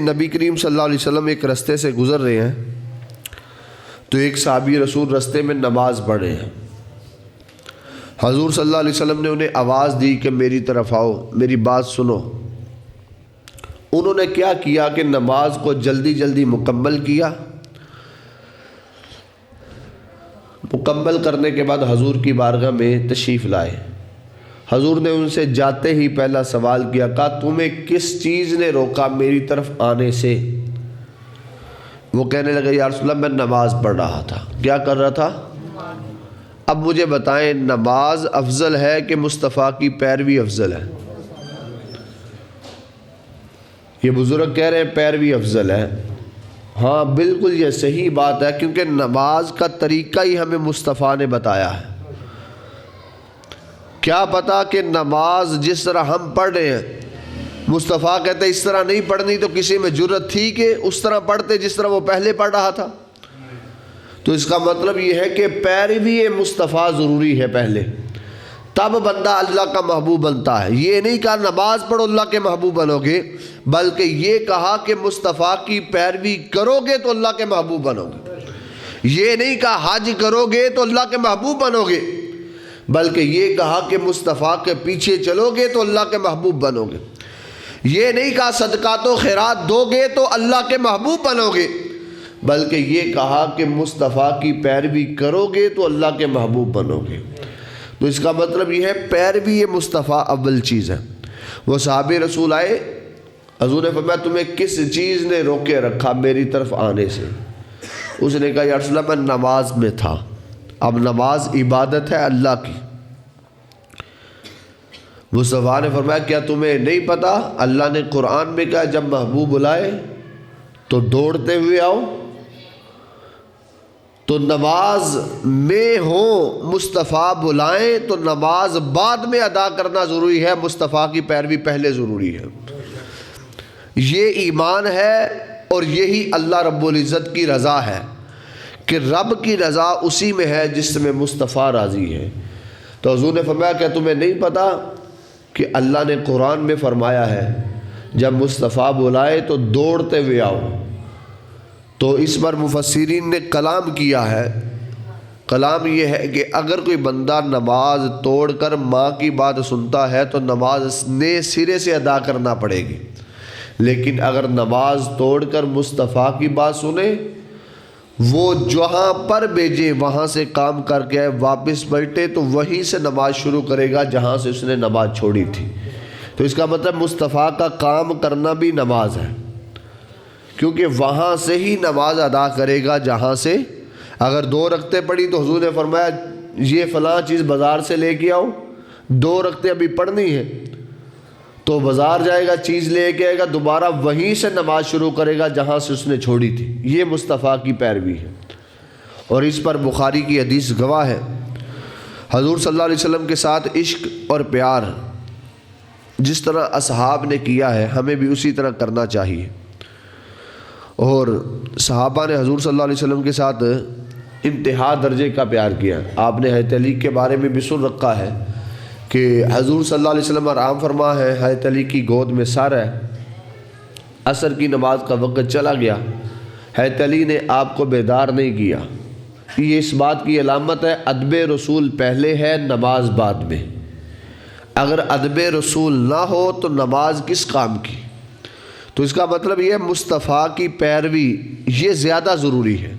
نبی کریم صلی اللہ علیہ وسلم ایک رستے سے گزر رہے ہیں تو ایک صحابی رسول رستے میں نماز پڑھ رہے ہیں۔ حضور صلی اللہ علیہ وسلم نے انہیں آواز دی کہ میری طرف آؤ، میری بات سنو۔ انہوں نے کیا کیا کہ نماز کو جلدی جلدی مکمل کیا۔ مکمل کرنے کے بعد حضور کی بارگاہ میں تشریف لائے۔ حضور نے ان سے جاتے ہی پہلا سوال کیا، کہا تمہیں کس چیز نے روکا میری طرف آنے سے؟ وہ کہنے لگے یا رسول اللہ میں نماز پڑھ رہا تھا۔ کیا کر رہا تھا؟ اب مجھے بتائیں نماز افضل ہے کہ مصطفیٰ کی پیروی افضل ہے؟ یہ بزرگ کہہ رہے ہیں پیروی افضل ہے۔ ہاں بالکل یہ صحیح بات ہے، کیونکہ نماز کا طریقہ ہی ہمیں مصطفیٰ نے بتایا ہے۔ کیا پتا کہ نماز جس طرح ہم پڑھ رہے ہیں مصطفیٰ کہتے اس طرح نہیں پڑھنی، تو کسی میں جرت تھی کہ اس طرح پڑھتے جس طرح وہ پہلے پڑھ رہا تھا؟ تو اس کا مطلب یہ ہے کہ پیروی مصطفیٰ ضروری ہے پہلے، تب بندہ اللہ کا محبوب بنتا ہے۔ یہ نہیں کہا نماز پڑھو اللہ کے محبوب بنو گے، بلکہ یہ کہا کہ مصطفیٰ کی پیروی کرو گے تو اللہ کے محبوب بنو گے۔ یہ نہیں کہا حج کرو گے تو اللہ کے محبوب بنو گے، بلکہ یہ کہا کہ مصطفیٰ کے پیچھے چلو گے تو اللہ کے محبوب بنو گے۔ یہ نہیں کہا صدقات و خیرات دو گے تو اللہ کے محبوب بنو گے، بلکہ یہ کہا کہ مصطفیٰ کی پیروی کرو گے تو اللہ کے محبوب بنو گے۔ تو اس کا مطلب یہ ہے پیروی مصطفیٰ اول چیز ہے۔ وہ صحابی رسول آئے، حضور نے فرمایا تمہیں کس چیز نے روکے رکھا میری طرف آنے سے؟ اس نے کہا یا رسول اللہ میں نماز میں تھا۔ اب نماز عبادت ہے اللہ کی۔ مصطفیٰ نے فرمایا کیا تمہیں نہیں پتا اللہ نے قرآن میں کہا جب محبوب بلائے تو دوڑتے ہوئے آؤ؟ تو نماز میں ہو مصطفیٰ بلائیں تو نماز بعد میں ادا کرنا ضروری ہے، مصطفیٰ کی پیروی پہلے ضروری ہے۔ یہ ایمان ہے اور یہی اللہ رب العزت کی رضا ہے کہ رب کی رضا اسی میں ہے جس میں مصطفیٰ راضی ہے۔ تو حضور نے فرمایا کیا تمہیں نہیں پتا کہ اللہ نے قرآن میں فرمایا ہے جب مصطفیٰ بلائے تو دوڑتے ہوئے آؤ؟ تو اس پر مفسرین نے کلام کیا ہے۔ کلام یہ ہے کہ اگر کوئی بندہ نماز توڑ کر ماں کی بات سنتا ہے تو نماز نے سرے سے ادا کرنا پڑے گی، لیکن اگر نماز توڑ کر مصطفیٰ کی بات سنے، وہ جہاں پر بھیجے وہاں سے کام کر کے واپس پلٹے تو وہیں سے نماز شروع کرے گا جہاں سے اس نے نماز چھوڑی تھی۔ تو اس کا مطلب مصطفیٰ کا کام کرنا بھی نماز ہے، کیونکہ وہاں سے ہی نماز ادا کرے گا جہاں سے۔ اگر 2 رکعتیں پڑھی تو حضور نے فرمایا یہ فلاں چیز بازار سے لے کے آؤ، 2 رکعتیں ابھی پڑھنی ہے تو بازار جائے گا، چیز لے کے آئے گا، دوبارہ وہیں سے نماز شروع کرے گا جہاں سے اس نے چھوڑی تھی۔ یہ مصطفیٰ کی پیروی ہے، اور اس پر بخاری کی حدیث گواہ ہے۔ حضور صلی اللہ علیہ وسلم کے ساتھ عشق اور پیار جس طرح اصحاب نے کیا ہے ہمیں بھی اسی طرح کرنا چاہیے۔ اور صحابہ نے حضور صلی اللہ علیہ وسلم کے ساتھ انتہا درجے کا پیار کیا۔ آپ نے حضرت علی کے بارے میں بھی سن رکھا ہے کہ حضور صلی اللہ علیہ وسلم آرام فرما ہے، حضرت علی کی گود میں سر ہے، عصر کی نماز کا وقت چلا گیا، حضرت علی نے آپ کو بیدار نہیں کیا۔ یہ اس بات کی علامت ہے ادب رسول پہلے ہے نماز بعد میں۔ اگر ادب رسول نہ ہو تو نماز کس کام کی؟ تو اس کا مطلب یہ مصطفیٰ کی پیروی یہ زیادہ ضروری ہے۔